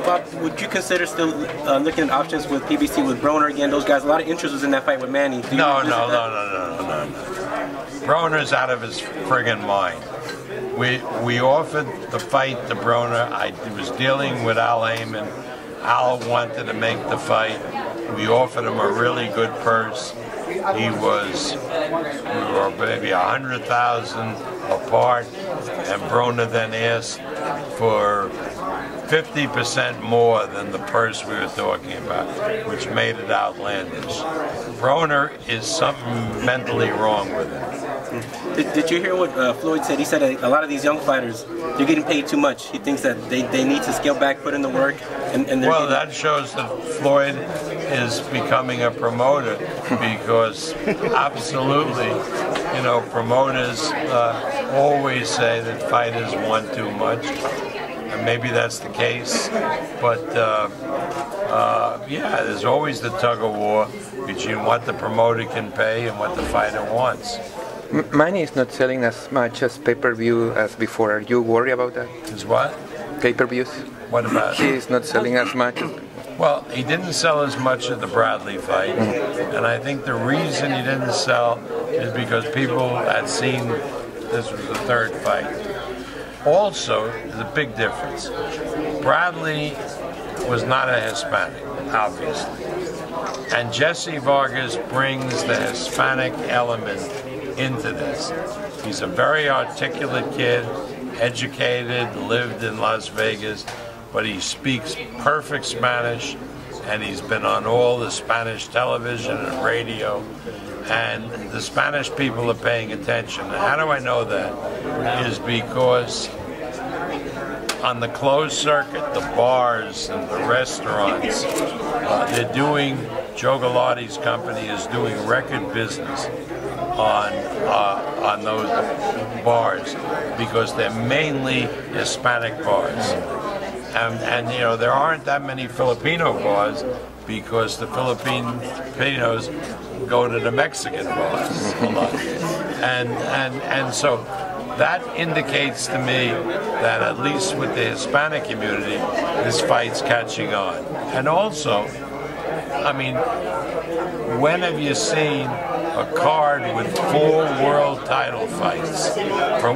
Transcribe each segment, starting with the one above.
Bob, would you consider still looking at options with PBC with Broner again? Those guys, a lot of interest was in that fight with Manny. No. Broner's out of his friggin' mind. We offered the fight to Broner. I was dealing with Al Heyman. Al wanted to make the fight. We offered him a really good purse. We were maybe 100,000 apart, and Broner then asked for 50% more than the purse we were talking about, which made it outlandish. Broner is something mentally wrong with him. Did you hear what Floyd said? He said a lot of these young fighters, they're getting paid too much. He thinks that they need to scale back, put in the work. Well, that shows that Floyd is becoming a promoter, because absolutely, you know, promoters always say that fighters want too much. And maybe that's the case, but yeah, there's always the tug of war between what the promoter can pay and what the fighter wants. Manny is not selling as much as pay-per-view as before. Are you worried about that? Is what? Pay-per-views. What about it? He is not selling as much. Well, he didn't sell as much at the Bradley fight, and I think the reason he didn't sell is because people had seen this was the third fight. Also, there's a big difference. Bradley was not a Hispanic, obviously. And Jesse Vargas brings the Hispanic element into this. He's a very articulate kid, educated, lived in Las Vegas, but he speaks perfect Spanish, and he's been on all the Spanish television and radio. And the Spanish people are paying attention. And how do I know that? Is because on the closed circuit, the bars and the restaurants, they're doing, Joe Galati's company is doing record business on those bars, because they're mainly Hispanic bars. And you know, there aren't that many Filipino bars, because the Filipinos go to the Mexican bars a lot. And so that indicates to me that at least with the Hispanic community, this fight's catching on. And also, I mean, when have you seen a card with 4 world title fights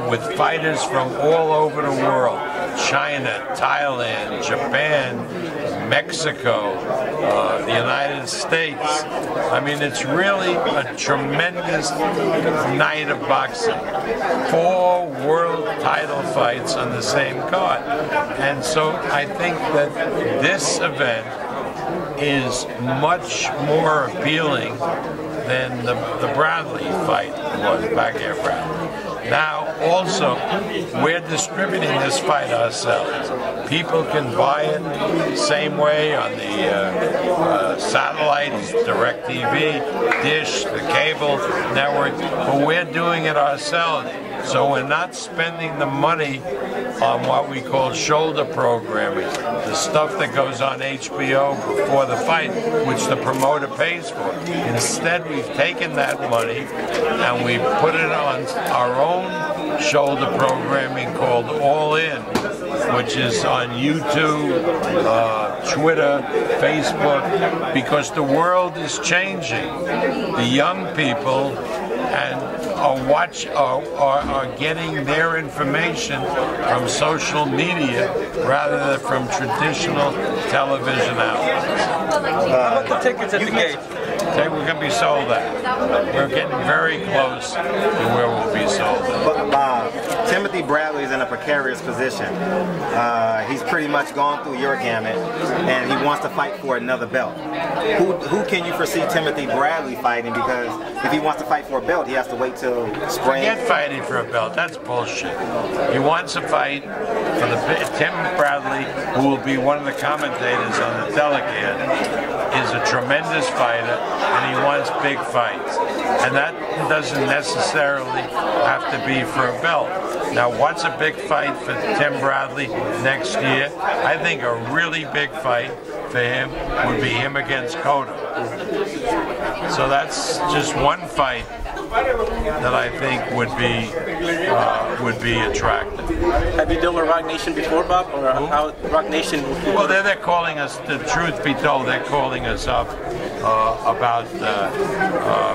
with fighters from all over the world? China, Thailand, Japan, Mexico, the United States. I mean, it's really a tremendous night of boxing. 4 world title fights on the same card. And so I think that this event is much more appealing than the Bradley fight was, Backyard Bradley. Now, also, we're distributing this fight ourselves. People can buy it same way on the satellites, DirecTV, Dish, the cable network, but we're doing it ourselves. So we're not spending the money on what we call shoulder programming, the stuff that goes on HBO before the fight, which the promoter pays for. Instead, we've taken that money and we put it on our own shoulder programming called All In, which is on YouTube, Twitter, Facebook, because the world is changing. The young people are getting their information from social media rather than from traditional television outlets. How about the tickets at the gate? We're going to be sold out. We're getting very close to where we'll be sold out. But Timothy Bradley is in a precarious position. He's pretty much gone through your gamut, and he wants to fight for another belt. Who can you foresee Timothy Bradley fighting? Because if he wants to fight for a belt, he has to wait till spring. Forget fighting for a belt. That's bullshit. He wants to fight for Tim Bradley, who will be one of the commentators on the telecast, is a tremendous fighter, and he wants big fights. And that doesn't necessarily have to be for a belt. Now, what's a big fight for Tim Bradley next year? I think a really big fight for him would be him against Cotto. So that's just one fight that I think would be attractive. Have you dealt with Rock Nation before, Bob? Or how Rock Nation? Well, they're calling us. The truth be told, they're calling us up about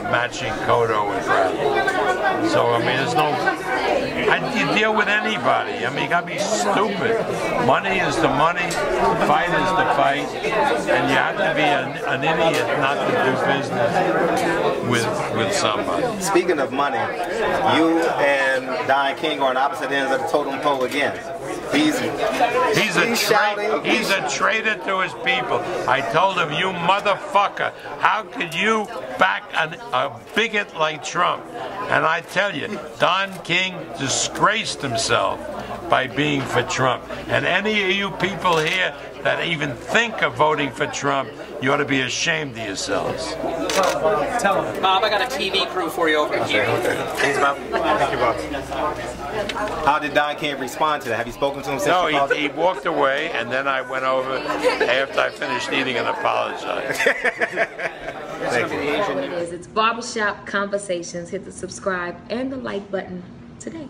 matching Cotto and Bradlet. So I mean, there's no. You deal with anybody. I mean, you got to be stupid. Money is the money, fight is the fight, and you have to be an idiot not to do business with somebody. Speaking of money, you and Don King are on opposite ends of the totem pole again. He's a traitor to his people. I told him, you motherfucker, how could you back a bigot like Trump? And I tell you, Don King disgraced himself by being for Trump. And any of you people here that even think of voting for Trump, you ought to be ashamed of yourselves. Tell him. Bob, I got a TV crew for you over here. Thanks, Bob. Thank you, Bob. How did Don King respond to that? Have you spoken to him since? No, he walked away, and then I went over after I finished eating and apologized. Thank you. It's Barbershop Conversations. Hit the subscribe and the like button today.